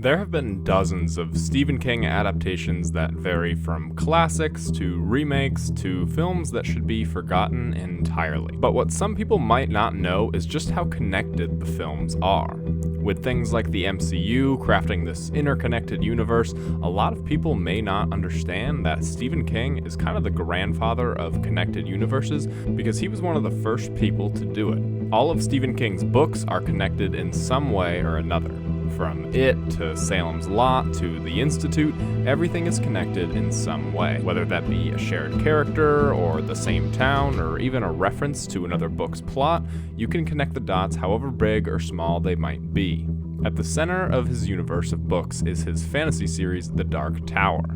There have been dozens of Stephen King adaptations that vary from classics to remakes to films that should be forgotten entirely. But what some people might not know is just how connected the films are. With things like the MCU crafting this interconnected universe, a lot of people may not understand that Stephen King is kind of the grandfather of connected universes because he was one of the first people to do it. All of Stephen King's books are connected in some way or another. From It to Salem's Lot to The Institute, everything is connected in some way, whether that be a shared character or the same town or even a reference to another book's plot. You can connect the dots however big or small they might be. At the center of his universe of books is his fantasy series, The Dark Tower.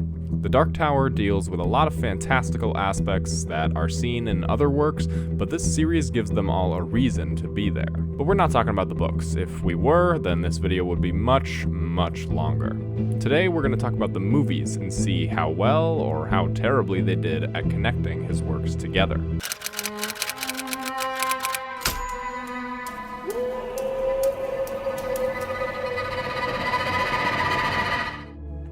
The Dark Tower deals with a lot of fantastical aspects that are seen in other works, but this series gives them all a reason to be there. But we're not talking about the books. If we were, then this video would be much, much longer. Today we're going to talk about the movies and see how well or how terribly they did at connecting his works together.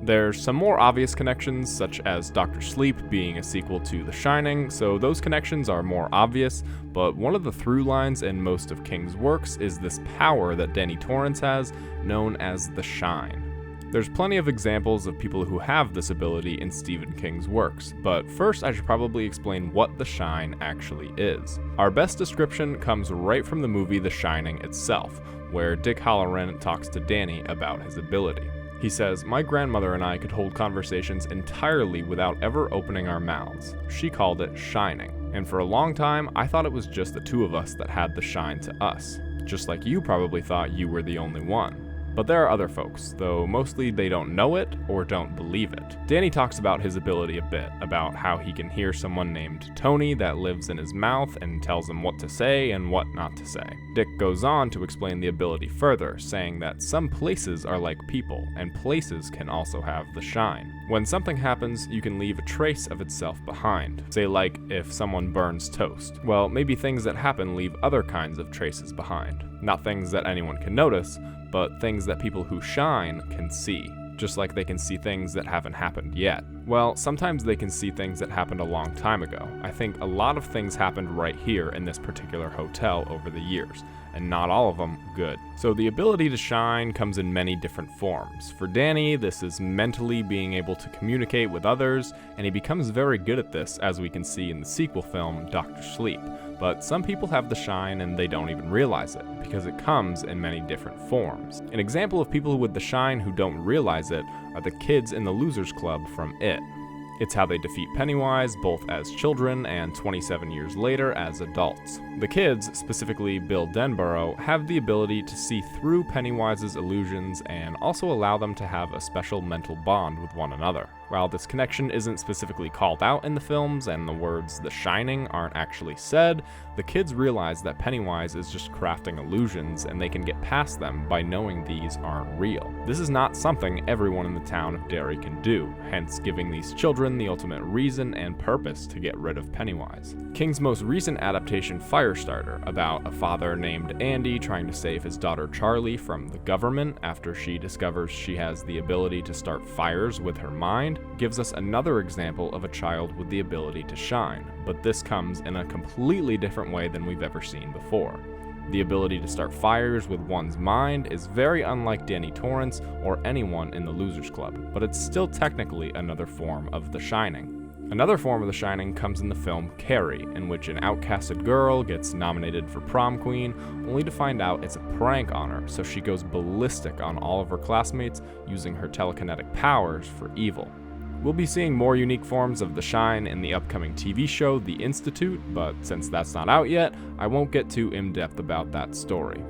There's some more obvious connections, such as Dr. Sleep being a sequel to The Shining, so those connections are more obvious, but one of the through lines in most of King's works is this power that Danny Torrance has, known as the Shine. There's plenty of examples of people who have this ability in Stephen King's works, but first I should probably explain what the Shine actually is. Our best description comes right from the movie The Shining itself, where Dick Hallorann talks to Danny about his ability. He says, "My grandmother and I could hold conversations entirely without ever opening our mouths. She called it shining. And for a long time, I thought it was just the two of us that had the shine to us. Just like you probably thought you were the only one. But there are other folks, though mostly they don't know it or don't believe it." Danny talks about his ability a bit, about how he can hear someone named Tony that lives in his mouth and tells him what to say and what not to say. Dick goes on to explain the ability further, saying that some places are like people, and places can also have the shine. When something happens, you can leave a trace of itself behind. Say like if someone burns toast. Well, maybe things that happen leave other kinds of traces behind. Not things that anyone can notice, but things that people who shine can see, just like they can see things that haven't happened yet. Well, sometimes they can see things that happened a long time ago. I think a lot of things happened right here in this particular hotel over the years, and not all of them good. So the ability to shine comes in many different forms. For Danny, this is mentally being able to communicate with others, and he becomes very good at this, as we can see in the sequel film, Dr. Sleep. But some people have the shine and they don't even realize it, because it comes in many different forms. An example of people with the shine who don't realize it are the kids in the Losers Club from It. It's how they defeat Pennywise, both as children and 27 years later as adults. The kids, specifically Bill Denborough, have the ability to see through Pennywise's illusions and also allow them to have a special mental bond with one another. While this connection isn't specifically called out in the films and the words "The Shining" aren't actually said, the kids realize that Pennywise is just crafting illusions and they can get past them by knowing these aren't real. This is not something everyone in the town of Derry can do, hence giving these children the ultimate reason and purpose to get rid of Pennywise. King's most recent adaptation, Firestarter, about a father named Andy trying to save his daughter Charlie from the government after she discovers she has the ability to start fires with her mind, gives us another example of a child with the ability to shine, but this comes in a completely different way than we've ever seen before. The ability to start fires with one's mind is very unlike Danny Torrance or anyone in the Losers Club, but it's still technically another form of the shining. Another form of the shining comes in the film Carrie, in which an outcasted girl gets nominated for prom queen, only to find out it's a prank on her, so she goes ballistic on all of her classmates using her telekinetic powers for evil. We'll be seeing more unique forms of the shine in the upcoming TV show, The Institute, but since that's not out yet, I won't get too in-depth about that story.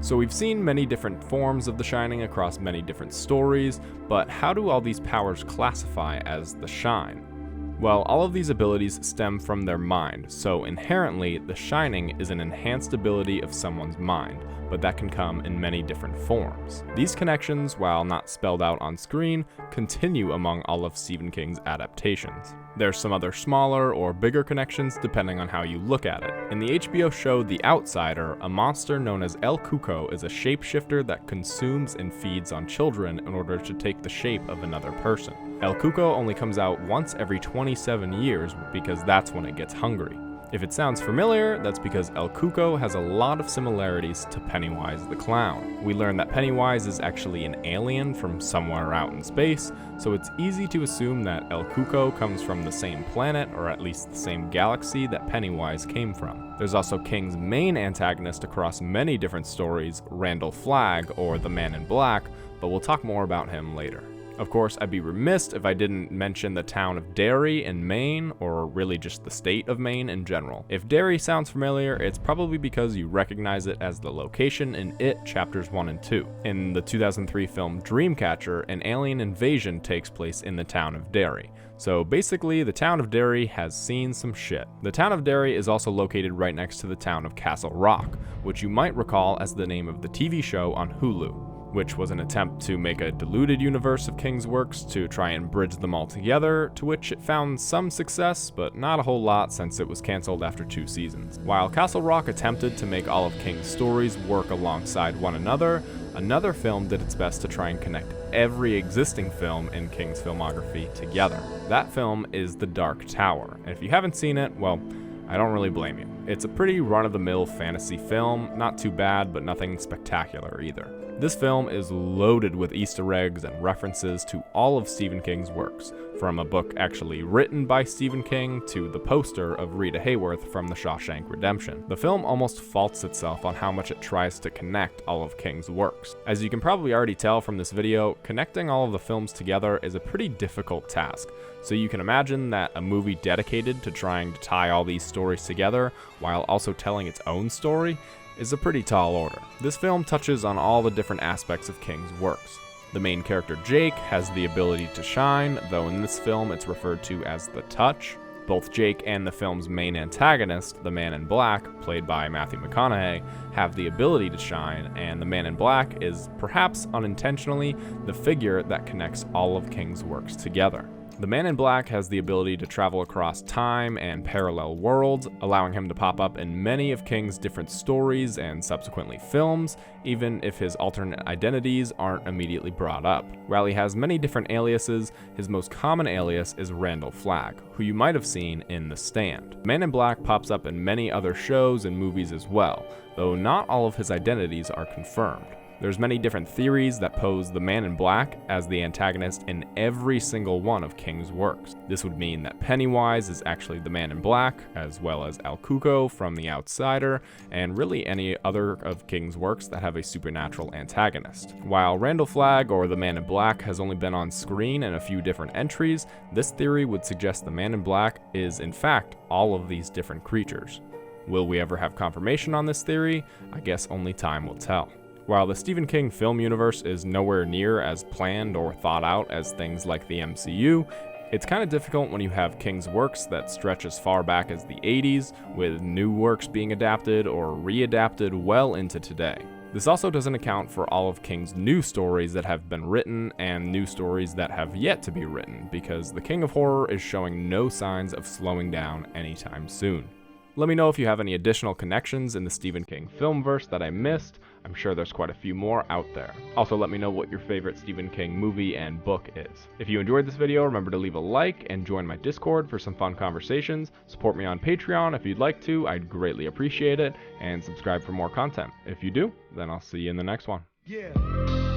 So we've seen many different forms of the shining across many different stories, but how do all these powers classify as the shine? Well, all of these abilities stem from their mind, so inherently, the shining is an enhanced ability of someone's mind, but that can come in many different forms. These connections, while not spelled out on screen, continue among all of Stephen King's adaptations. There's some other smaller or bigger connections depending on how you look at it. In the HBO show The Outsider, a monster known as El Cuco is a shapeshifter that consumes and feeds on children in order to take the shape of another person. El Cuco only comes out once every 27 years because that's when it gets hungry. If it sounds familiar, that's because El Cuco has a lot of similarities to Pennywise the Clown. We learn that Pennywise is actually an alien from somewhere out in space, so it's easy to assume that El Cuco comes from the same planet, or at least the same galaxy that Pennywise came from. There's also King's main antagonist across many different stories, Randall Flagg, or the Man in Black, but we'll talk more about him later. Of course, I'd be remiss if I didn't mention the town of Derry in Maine, or really just the state of Maine in general. If Derry sounds familiar, it's probably because you recognize it as the location in It Chapters 1 and 2. In the 2003 film Dreamcatcher, an alien invasion takes place in the town of Derry. So basically, the town of Derry has seen some shit. The town of Derry is also located right next to the town of Castle Rock, which you might recall as the name of the TV show on Hulu, which was an attempt to make a diluted universe of King's works to try and bridge them all together, to which it found some success, but not a whole lot since it was cancelled after 2 seasons. While Castle Rock attempted to make all of King's stories work alongside one another, another film did its best to try and connect every existing film in King's filmography together. That film is The Dark Tower, and if you haven't seen it, well, I don't really blame you. It's a pretty run-of-the-mill fantasy film, not too bad, but nothing spectacular either. This film is loaded with Easter eggs and references to all of Stephen King's works, from a book actually written by Stephen King to the poster of Rita Hayworth from The Shawshank Redemption. The film almost faults itself on how much it tries to connect all of King's works. As you can probably already tell from this video, connecting all of the films together is a pretty difficult task, so you can imagine that a movie dedicated to trying to tie all these stories together while also telling its own story is a pretty tall order. This film touches on all the different aspects of King's works. The main character Jake has the ability to shine, though in this film it's referred to as the touch. Both Jake and the film's main antagonist, the Man in Black, played by Matthew McConaughey, have the ability to shine, and the Man in Black is, perhaps unintentionally, the figure that connects all of King's works together. The Man in Black has the ability to travel across time and parallel worlds, allowing him to pop up in many of King's different stories and subsequently films, even if his alternate identities aren't immediately brought up. While he has many different aliases, his most common alias is Randall Flagg, who you might have seen in The Stand. Man in Black pops up in many other shows and movies as well, though not all of his identities are confirmed. There's many different theories that pose the Man in Black as the antagonist in every single one of King's works. This would mean that Pennywise is actually the Man in Black, as well as El Cuco from The Outsider, and really any other of King's works that have a supernatural antagonist. While Randall Flagg, or the Man in Black, has only been on screen in a few different entries, this theory would suggest the Man in Black is in fact all of these different creatures. Will we ever have confirmation on this theory? I guess only time will tell. While the Stephen King film universe is nowhere near as planned or thought out as things like the MCU, it's kind of difficult when you have King's works that stretch as far back as the 80s, with new works being adapted or readapted well into today. This also doesn't account for all of King's new stories that have been written and new stories that have yet to be written, because the King of Horror is showing no signs of slowing down anytime soon. Let me know if you have any additional connections in the Stephen King filmverse that I missed. I'm sure there's quite a few more out there. Also, let me know what your favorite Stephen King movie and book is. If you enjoyed this video, remember to leave a like and join my Discord for some fun conversations. Support me on Patreon if you'd like to, I'd greatly appreciate it, and subscribe for more content. If you do, then I'll see you in the next one. Yeah.